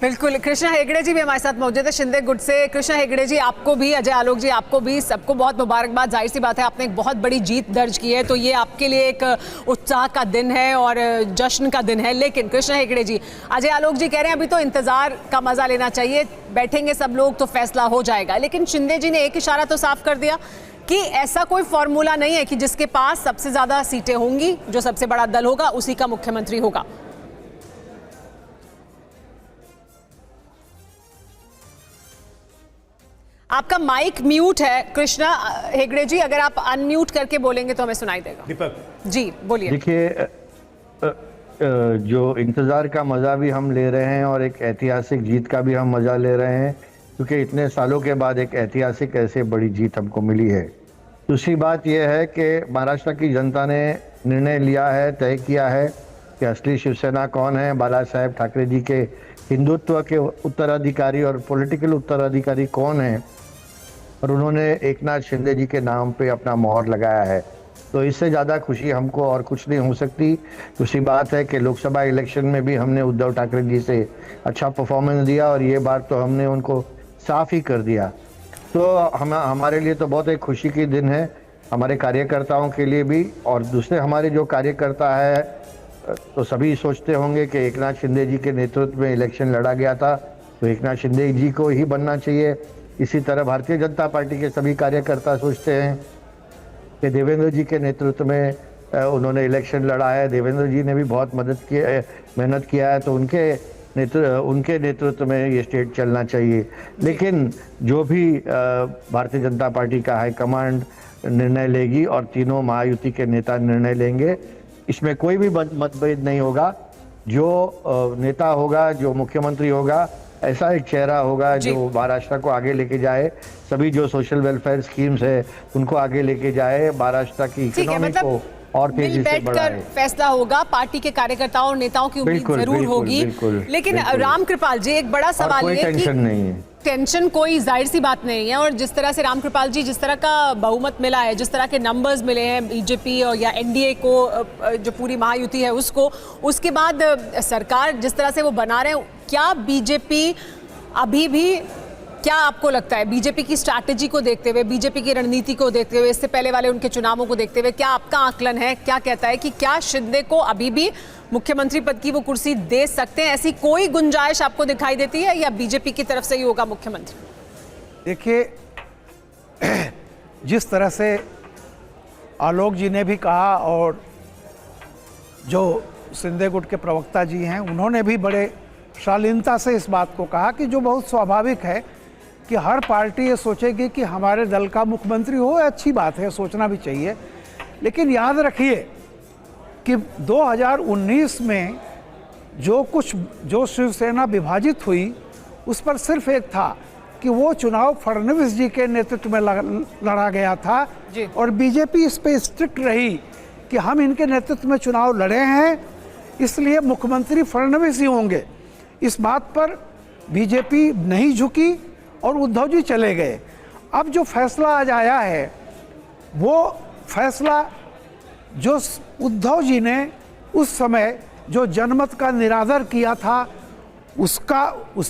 बिल्कुल। कृष्णा हेगड़े जी भी हमारे साथ मौजूद है शिंदे गुट से। कृष्णा हेगड़े जी, आपको भी, अजय आलोक जी, आपको भी, सबको बहुत मुबारकबाद। जाहिर सी बात है आपने एक बहुत बड़ी जीत दर्ज की है, तो ये आपके लिए एक उत्साह का दिन है और जश्न का दिन है। लेकिन कृष्णा हेगड़े जी, अजय आलोक जी कह रहे हैं अभी तो इंतजार का मजा लेना चाहिए, बैठेंगे सब लोग तो फैसला हो जाएगा। लेकिन शिंदे जी ने एक इशारा तो साफ कर दिया कि ऐसा कोई फॉर्मूला नहीं है कि जिसके पास सबसे ज्यादा सीटें होंगी, जो सबसे बड़ा दल होगा, उसी का मुख्यमंत्री होगा। आपका माइक म्यूट है कृष्णा हेगड़े जी, अगर आप अनम्यूट करके बोलेंगे तो हमें सुनाई देगा। दीपक जी बोलिए। देखिए, जो इंतज़ार का मज़ा भी हम ले रहे हैं और एक ऐतिहासिक जीत का भी हम मज़ा ले रहे हैं, क्योंकि इतने सालों के बाद एक ऐतिहासिक ऐसे बड़ी जीत हमको मिली है। दूसरी बात यह है कि महाराष्ट्र की जनता ने निर्णय लिया है, तय किया है कि असली शिवसेना कौन है, बाला साहेब ठाकरे जी के हिंदुत्व के उत्तराधिकारी और पॉलिटिकल उत्तराधिकारी कौन है, और उन्होंने एकनाथ शिंदे जी के नाम पे अपना मोहर लगाया है। तो इससे ज़्यादा खुशी हमको और कुछ नहीं हो सकती। दूसरी बात है कि लोकसभा इलेक्शन में भी हमने उद्धव ठाकरे जी से अच्छा परफॉर्मेंस दिया और ये बार तो हमने उनको साफ ही कर दिया। तो हमारे लिए तो बहुत एक खुशी की दिन है, हमारे कार्यकर्ताओं के लिए भी। और दूसरे हमारे जो कार्यकर्ता है, तो सभी सोचते होंगे कि एकनाथ शिंदे जी के नेतृत्व में इलेक्शन लड़ा गया था, तो एकनाथ शिंदे जी को ही बनना चाहिए। इसी तरह भारतीय जनता पार्टी के सभी कार्यकर्ता सोचते हैं कि देवेंद्र जी के नेतृत्व में उन्होंने इलेक्शन लड़ा है, देवेंद्र जी ने भी बहुत मेहनत किया है, तो उनके नेतृत्व में ये स्टेट चलना चाहिए। लेकिन जो भी भारतीय जनता पार्टी का हाईकमांड निर्णय लेगी और तीनों महायुति के नेता निर्णय लेंगे, इसमें कोई भी मतभेद नहीं होगा। जो नेता होगा, जो मुख्यमंत्री होगा, ऐसा एक चेहरा होगा जो महाराष्ट्र को आगे लेके जाए, सभी जो सोशल वेलफेयर स्कीम्स है उनको आगे लेके जाए, महाराष्ट्र की इकोनॉमी को और तेजी से बढ़ाए। फैसला होगा, पार्टी के कार्यकर्ताओं और नेताओं की उम्मीद जरूर होगी। लेकिन रामकृपाल जी, एक बड़ा सवाल ये है कि टेंशन कोई जाहिर सी बात नहीं है, और जिस तरह से रामकृपाल जी, जिस तरह का बहुमत मिला है, जिस तरह के नंबर्स मिले हैं बीजेपी और या एनडीए को, जो पूरी महायुति है उसको, उसके बाद सरकार जिस तरह से वो बना रहे हैं, क्या बीजेपी अभी भी, क्या आपको लगता है बीजेपी की स्ट्रैटेजी को देखते हुए, बीजेपी की रणनीति को देखते हुए, इससे पहले वाले उनके चुनावों को देखते हुए, क्या आपका आकलन है, क्या कहता है कि क्या शिंदे को अभी भी मुख्यमंत्री पद की वो कुर्सी दे सकते हैं? ऐसी कोई गुंजाइश आपको दिखाई देती है, या बीजेपी की तरफ से ही होगा मुख्यमंत्री? देखिए, जिस तरह से आलोक जी ने भी कहा और जो शिंदे गुट के प्रवक्ता जी हैं उन्होंने भी बड़े शालीनता से इस बात को कहा कि जो बहुत स्वाभाविक है कि हर पार्टी ये सोचेगी कि हमारे दल का मुख्यमंत्री हो, अच्छी बात है, सोचना भी चाहिए। लेकिन याद रखिए कि 2019 में जो शिवसेना विभाजित हुई, उस पर सिर्फ एक था कि वो चुनाव फडणवीस जी के नेतृत्व में लड़ा गया था, और बीजेपी इस पे स्ट्रिक्ट रही कि हम इनके नेतृत्व में चुनाव लड़े हैं, इसलिए मुख्यमंत्री फडणवीस ही होंगे। इस बात पर बीजेपी नहीं झुकी और उद्धव जी चले गए। अब जो फैसला आज आया है, वो फैसला जो उद्धव जी ने उस समय जो जनमत का निरादर किया था उस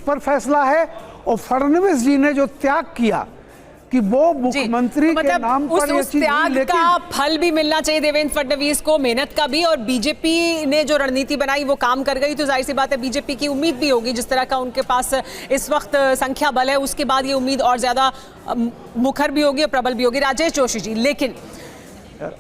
पर फैसला है, और फडणवीस जी ने जो त्याग किया कि वो मुख्यमंत्री के नाम पर उस त्याग का फल भी मिलना चाहिए देवेंद्र फडणवीस को, मेहनत का भी, और बीजेपी ने जो रणनीति बनाई वो काम कर गई, तो जाहिर सी बात है बीजेपी की उम्मीद भी होगी, जिस तरह का उनके पास इस वक्त संख्या बल है, उसके बाद ये उम्मीद और ज्यादा मुखर भी होगी और प्रबल भी होगी। राजेश जोशी जी, लेकिन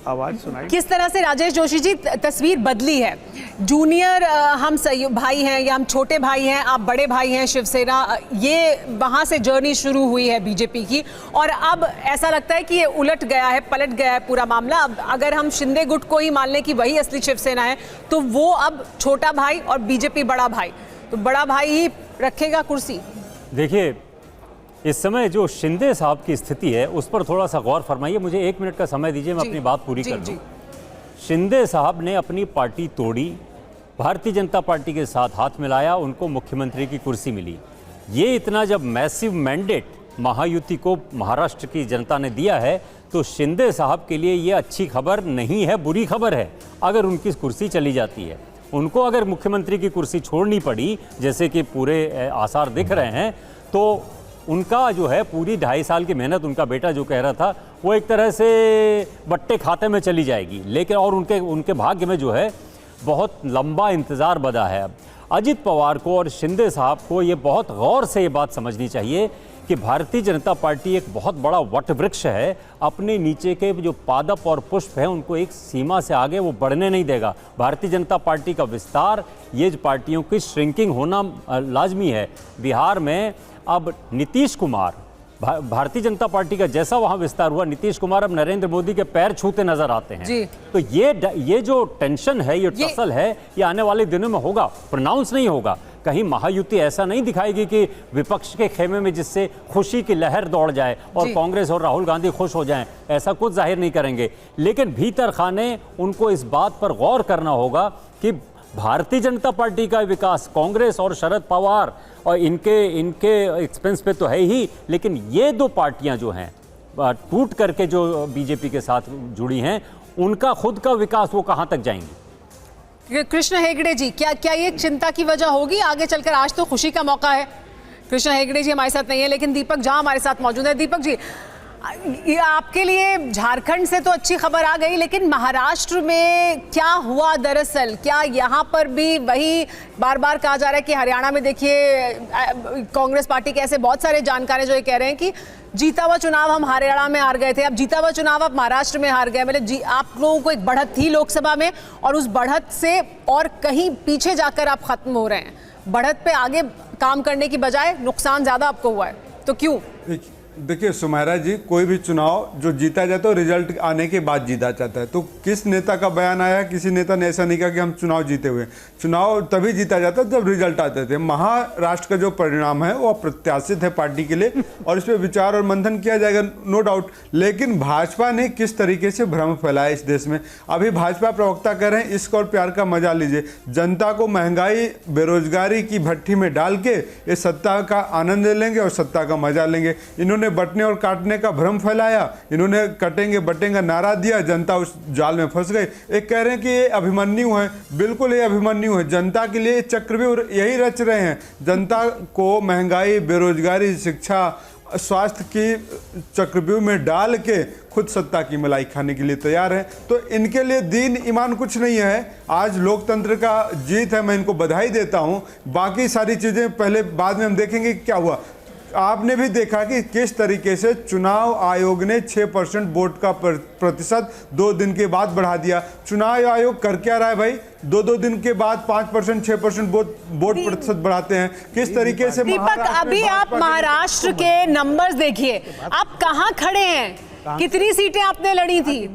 आवाज सुनाई, किस तरह से राजेश जोशी जी तस्वीर बदली है? जूनियर हम भाई हैं या हम छोटे भाई हैं, आप बड़े भाई हैं शिवसेना, ये वहां से जर्नी शुरू हुई है बीजेपी की, और अब ऐसा लगता है कि ये उलट गया है, पलट गया है पूरा मामला। अब अगर हम शिंदे गुट को ही मान लें कि वही असली शिवसेना है, तो वो अब छोटा भाई और बीजेपी बड़ा भाई, तो बड़ा भाई ही रखेगा कुर्सी। देखिए, इस समय जो शिंदे साहब की स्थिति है उस पर थोड़ा सा गौर फरमाइए। मुझे 1 मिनट का समय दीजिए, मैं अपनी बात पूरी कर दूं। शिंदे साहब ने अपनी पार्टी तोड़ी, भारतीय जनता पार्टी के साथ हाथ मिलाया, उनको मुख्यमंत्री की कुर्सी मिली। ये इतना जब मैसिव मैंडेट महायुति को महाराष्ट्र की जनता ने दिया है, तो शिंदे साहब के लिए ये अच्छी खबर नहीं है, बुरी खबर है अगर उनकी कुर्सी चली जाती है। उनको अगर मुख्यमंत्री की कुर्सी छोड़नी पड़ी, जैसे कि पूरे आसार दिख रहे हैं, तो उनका जो है पूरी 2.5 साल की मेहनत, उनका बेटा जो कह रहा था, वो एक तरह से बट्टे खाते में चली जाएगी। लेकिन और उनके भाग्य में जो है बहुत लंबा इंतज़ार बधा है। अब अजित पवार को और शिंदे साहब को ये बहुत गौर से ये बात समझनी चाहिए कि भारतीय जनता पार्टी एक बहुत बड़ा वट वृक्ष है। अपने नीचे के जो पादप और पुष्प हैं उनको एक सीमा से आगे वो बढ़ने नहीं देगा। भारतीय जनता पार्टी का विस्तार, ये पार्टियों की श्रिंकिंग होना लाजमी है। बिहार में अब नीतीश कुमार, भारतीय जनता पार्टी का जैसा वहां विस्तार हुआ, नीतीश कुमार अब नरेंद्र मोदी के पैर छूते नजर आते हैं जी। तो ये जो टेंशन है, ये टसल है, ये आने वाले दिनों में होगा, प्रोनाउंस नहीं होगा। कहीं महायुति ऐसा नहीं दिखाएगी कि विपक्ष के खेमे में जिससे खुशी की लहर दौड़ जाए और कांग्रेस और राहुल गांधी खुश हो जाएं, ऐसा कुछ जाहिर नहीं करेंगे। लेकिन भीतर खाने उनको इस बात पर गौर करना होगा कि भारतीय जनता पार्टी का विकास कांग्रेस और शरद पवार और इनके एक्सपेंस पे तो है ही, लेकिन ये दो पार्टियां जो हैं टूट करके जो बीजेपी के साथ जुड़ी हैं, उनका खुद का विकास वो कहां तक जाएंगी। कृष्ण हेगड़े जी, क्या ये चिंता की वजह होगी आगे चलकर? आज तो खुशी का मौका है। कृष्ण हेगड़े जी हमारे साथ नहीं है, लेकिन दीपक झा हमारे साथ मौजूद है। दीपक जी, ये आपके लिए झारखंड से तो अच्छी खबर आ गई, लेकिन महाराष्ट्र में क्या हुआ दरअसल? क्या यहाँ पर भी वही बार बार कहा जा रहा है कि हरियाणा में देखिए कांग्रेस पार्टी के ऐसे बहुत सारे जानकार हैं जो ये कह रहे हैं कि जीता हुआ चुनाव हम हरियाणा में हार गए थे, अब जीता हुआ चुनाव आप महाराष्ट्र में हार गए। मतलब आप लोगों को एक बढ़त थी लोकसभा में और उस बढ़त से और कहीं पीछे जाकर आप खत्म हो रहे हैं। बढ़त पे आगे काम करने की बजाय नुकसान ज्यादा आपको हुआ है, तो क्यों? देखिए सुमायरा जी, कोई भी चुनाव जो जीता जाता है रिजल्ट आने के बाद जीता जाता है। तो किस नेता का बयान आया, किसी नेता ने ऐसा नहीं कहा कि हम चुनाव जीते हुए। चुनाव तभी जीता जाता है जब रिजल्ट आते थे। महाराष्ट्र का जो परिणाम है वो अप्रत्याशित है पार्टी के लिए और इस पर विचार और मंथन किया जाएगा, नो डाउट। लेकिन भाजपा ने किस तरीके से भ्रम फैलाया इस देश में। अभी भाजपा प्रवक्ता कह रहे हैं इश्क और प्यार का मजा लीजिए, जनता को महंगाई बेरोजगारी की भट्टी में डाल के ये सत्ता का आनंद लेंगे और सत्ता का मजा लेंगे। इन्होंने बटने और काटने का भ्रम फैलाया, इन्होंने कटेंगे बटेंगे नारा दिया, जनता उस जाल में फंस गई। एक कह रहे हैं कि ये अभिमन्यु है, बिल्कुल ये अभिमन्यु है। जनता के लिए चक्रव्यूह यही रच रहे हैं, जनता को महंगाई बेरोजगारी शिक्षा स्वास्थ्य की चक्रव्यूह में डाल के खुद सत्ता की मलाई खाने के लिए तैयार है। तो इनके लिए दीन ईमान कुछ नहीं है। आज लोकतंत्र का जीत है, मैं इनको बधाई देता हूं। बाकी सारी चीजें पहले बाद में हम देखेंगे क्या हुआ। आपने भी देखा कि किस तरीके से चुनाव आयोग ने 6% वोट का प्रतिशत 2 दिन के बाद बढ़ा दिया। चुनाव आयोग कर क्या रहा है भाई? 2 दिन के बाद 5% 6% वोट प्रतिशत बढ़ाते हैं। किस तरीके से दीपक, अभी आप महाराष्ट्र के नंबर्स देखिए, आप कहां खड़े हैं, कितनी सीटें आपने लड़ी थी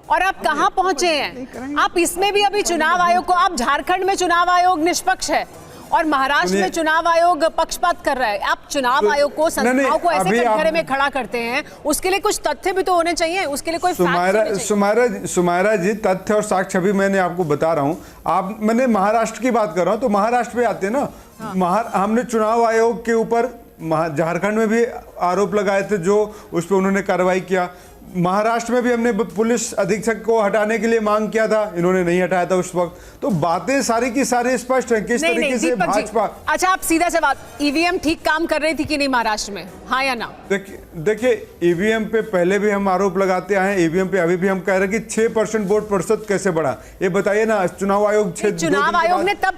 और आप कहां पहुंचे हैं। आप इसमें भी अभी चुनाव आयोग को, आप झारखंड में चुनाव आयोग निष्पक्ष है और महाराष्ट्र में चुनाव आयोग पक्षपात कर रहा है। आप चुनाव आयोग को, संस्थाओं को ऐसे कटघरे में खड़ा करते हैं, उसके लिए कुछ तथ्य भी तो होने चाहिए, उसके लिए कोई सुमायरा जी, तथ्य और साक्ष्य अभी मैंने आपको बता रहा हूं। मैंने महाराष्ट्र की बात कर रहा हूं, तो महाराष्ट्र पे आते हैं ना। हमने चुनाव आयोग के ऊपर झारखंड में भी आरोप लगाए थे, जो उस पर उन्होंने कार्रवाई किया। महाराष्ट्र में भी हमने पुलिस अधीक्षक को हटाने के लिए मांग किया था, इन्होंने नहीं हटाया था उस वक्त। तो बातें सारी की सारी स्पष्ट है किस तरीके से भाजपा। अच्छा, आप सीधा सवाल, ईवीएम ठीक काम कर रही थी कि नहीं महाराष्ट्र में, हाँ या ना? देखिए ईवीएम पे पहले भी हम आरोप लगाते आए हैं, ईवीएम पे अभी भी हम कह रहे हैं कि 6% वोट प्रतिशत कैसे बढ़ा, ये बताइए ना। चुनाव आयोग ने तब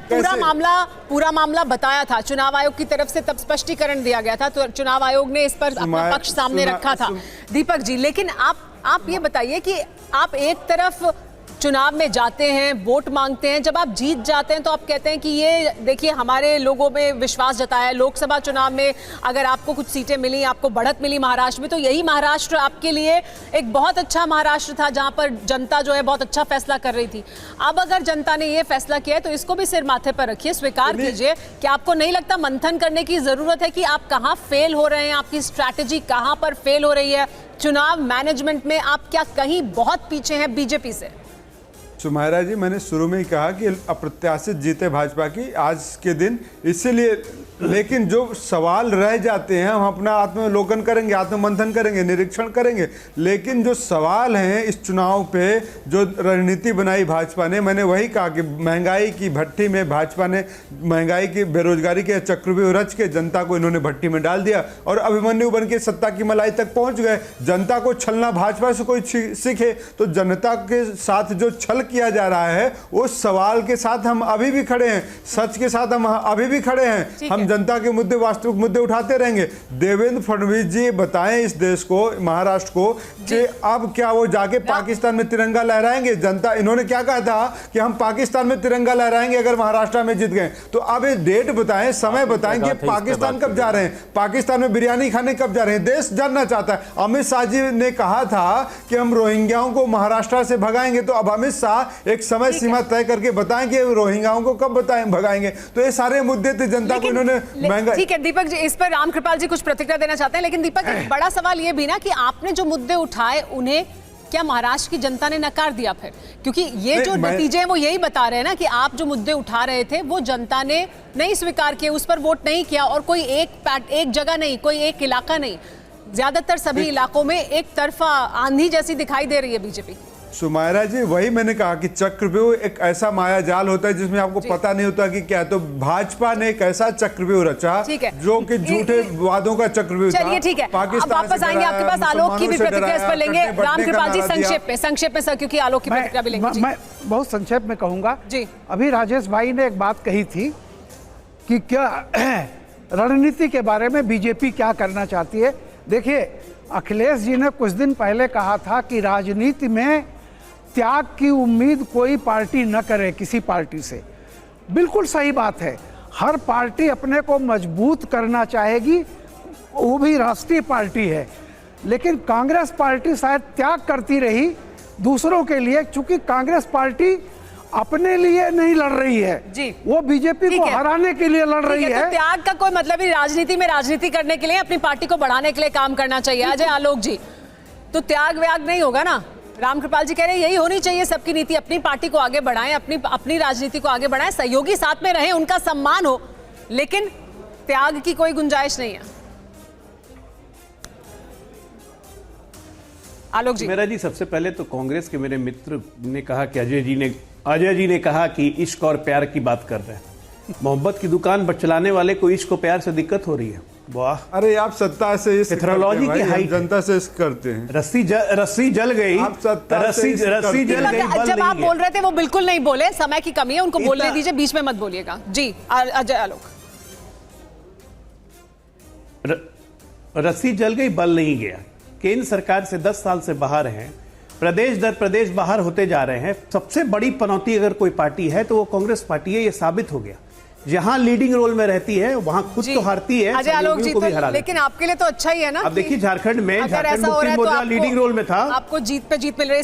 पूरा मामला बताया था, चुनाव आयोग की तरफ से तब स्पष्टीकरण दिया गया था, तो चुनाव आयोग ने इस पर अपना पक्ष सामने रखा था। दीपक जी, लेकिन आप ये बताइए कि आप एक तरफ चुनाव में जाते हैं, वोट मांगते हैं, जब आप जीत जाते हैं तो आप कहते हैं कि ये देखिए हमारे लोगों में विश्वास जताया है। लोकसभा चुनाव में अगर आपको कुछ सीटें मिली, आपको बढ़त मिली महाराष्ट्र में, तो यही महाराष्ट्र आपके लिए एक बहुत अच्छा महाराष्ट्र था जहां पर जनता जो है बहुत अच्छा फैसला कर रही थी। अब अगर जनता ने ये फैसला किया है तो इसको भी सिर माथे पर रखिए, स्वीकार कीजिए कि आपको नहीं लगता मंथन करने की जरूरत है कि आप कहाँ फेल हो रहे हैं, आपकी स्ट्रैटेजी कहाँ पर फेल हो रही है, चुनाव मैनेजमेंट में आप क्या कहीं बहुत पीछे हैं बीजेपी से? सुमायरा जी, मैंने शुरू में ही कहा कि अप्रत्याशित जीते भाजपा की आज के दिन, इसीलिए। लेकिन जो सवाल रह जाते हैं हम अपना आत्मलोकन करेंगे, आत्ममंथन करेंगे, निरीक्षण करेंगे। लेकिन जो सवाल हैं इस चुनाव पे जो रणनीति बनाई भाजपा ने, मैंने वही कहा कि महंगाई की भट्टी में भाजपा ने महंगाई की, बेरोजगारी के चक्रव्यूह रच के जनता को इन्होंने भट्टी में डाल दिया और अभिमन्यु बन के सत्ता की मलाई तक पहुंच गए। जनता को छलना भाजपा से कोई सीखे तो जनता के साथ जो छल किया जा रहा है उस सवाल के साथ हम अभी भी खड़े हैं, सच के साथ हम अभी भी खड़े हैं। हम जनता के मुद्दे, वास्तविक मुद्दे उठाते रहेंगे। देवेंद्र फडणवीस जी बताएं इस देश को, महाराष्ट्र को, कि अब क्या वो जाके पाकिस्तान में तिरंगा लहराएंगे? जनता, इन्होंने क्या कहा था कि हम पाकिस्तान में तिरंगा लहराएंगे अगर महाराष्ट्र में जीत गए। तो अब ये डेट बताएं, समय बताएं कि पाकिस्तान कब जा रहे हैं, पाकिस्तान में बिरयानी खाने कब जा रहे हैं। देश जानना चाहता है। अमित शाह जी ने कहा था कि हम रोहिंग्याओं को महाराष्ट्र से भगाएंगे, तो अब अमित शाह एक समय सीमा तय करके बताएं कि रोहिंग्याओं को कब भगाएंगे। तो ये सारे मुद्दे थे जनता को इन्होंने महंगा। ठीक है दीपक जी, इस पर रामकृपाल जी कुछ प्रतिक्रिया देना चाहते हैं। लेकिन दीपक, एक बड़ा सवाल ये भी ना कि आपने जो मुद्दे उठाए उन्हें क्या महाराष्ट्र की जनता ने नकार दिया फिर? क्योंकि ये जो नतीजे हैं वो यही बता रहे हैं ना कि आप जो मुद्दे उठा रहे थे वो जनता ने नहीं स्वीकार किए, उस पर वोट नहीं किया, और कोई एक जगह नहीं, कोई एक इलाका नहीं, ज्यादातर सभी इलाकों में एक तरफा आंधी जैसी दिखाई दे रही है बीजेपी। सुमायरा जी, वही मैंने कहा कि चक्रव्यूह एक ऐसा माया जाल होता है जिसमें आपको पता नहीं होता कि क्या। तो भाजपा ने एक ऐसा चक्रव्यूह रचा जो कि झूठे वादों का चक्रव्यूह था। चलिए ठीक है, अब वापस आएंगे आपके पास। आलोक की भी प्रतिक्रिया इस पर लेंगे। रामकृपाल जी, संक्षेप में सर, क्योंकि आलोक की प्रतिक्रिया भी लेंगे। मैं बहुत संक्षेप में कहूंगा जी। अभी राजेश भाई ने एक बात कही थी कि क्या रणनीति के बारे में बीजेपी क्या करना चाहती है। देखिए, अखिलेश जी ने कुछ दिन पहले कहा था कि राजनीति में त्याग की उम्मीद कोई पार्टी न करे किसी पार्टी से। बिल्कुल सही बात है। हर पार्टी अपने को मजबूत करना चाहेगी, वो भी राष्ट्रीय पार्टी है। लेकिन कांग्रेस पार्टी शायद त्याग करती रही दूसरों के लिए, क्योंकि कांग्रेस पार्टी अपने लिए नहीं लड़ रही है जी, वो बीजेपी को हराने के लिए लड़ रही है। तो त्याग का कोई मतलब ही राजनीति में राजनीति करने के लिए, अपनी पार्टी को बढ़ाने के लिए काम करना चाहिए। अजय आलोक जी, तो त्याग व्याग नहीं होगा ना? रामकृपाल जी कह रहे हैं यही होनी चाहिए सबकी नीति, अपनी पार्टी को आगे बढ़ाएं, अपनी राजनीति को आगे बढ़ाएं, सहयोगी साथ में रहें, उनका सम्मान हो, लेकिन त्याग की कोई गुंजाइश नहीं है। आलोक जी। मेरा जी, सबसे पहले तो कांग्रेस के मेरे मित्र ने कहा कि अजय जी ने कहा कि इश्क और प्यार की बात कर रहे हैं। मोहब्बत की दुकान पर चलाने वाले को इश्क और प्यार से दिक्कत हो रही है। वाह, अरे आप सत्ता से मेथोडोलॉजी की हाइट, जनता से इश्क करते हैं। रस्सी जल गई, रस्सी जल गई। जब आप बोल रहे थे वो बिल्कुल नहीं बोले, समय की कमी है, उनको बोलने दीजिए, बीच में मत बोलिएगा जी। अजय आलोक। रस्सी जल गई, बल नहीं गया। केंद्र सरकार से 10 साल से बाहर हैं, प्रदेश दर प्रदेश बाहर होते जा रहे हैं। सबसे बड़ी पनौती अगर कोई पार्टी है तो वो कांग्रेस पार्टी है, ये साबित हो गया। जहां लीडिंग रोल में रहती है वहां खुद तो हारती है, अजय आलोक जी, को भी हरा। लेकिन आपके लिए तो अच्छा ही है ना। अब देखिए, झारखंड में मुक्ति मोर्चा लीडिंग रोल में था, आपको जीत पे जीत मिल रही है।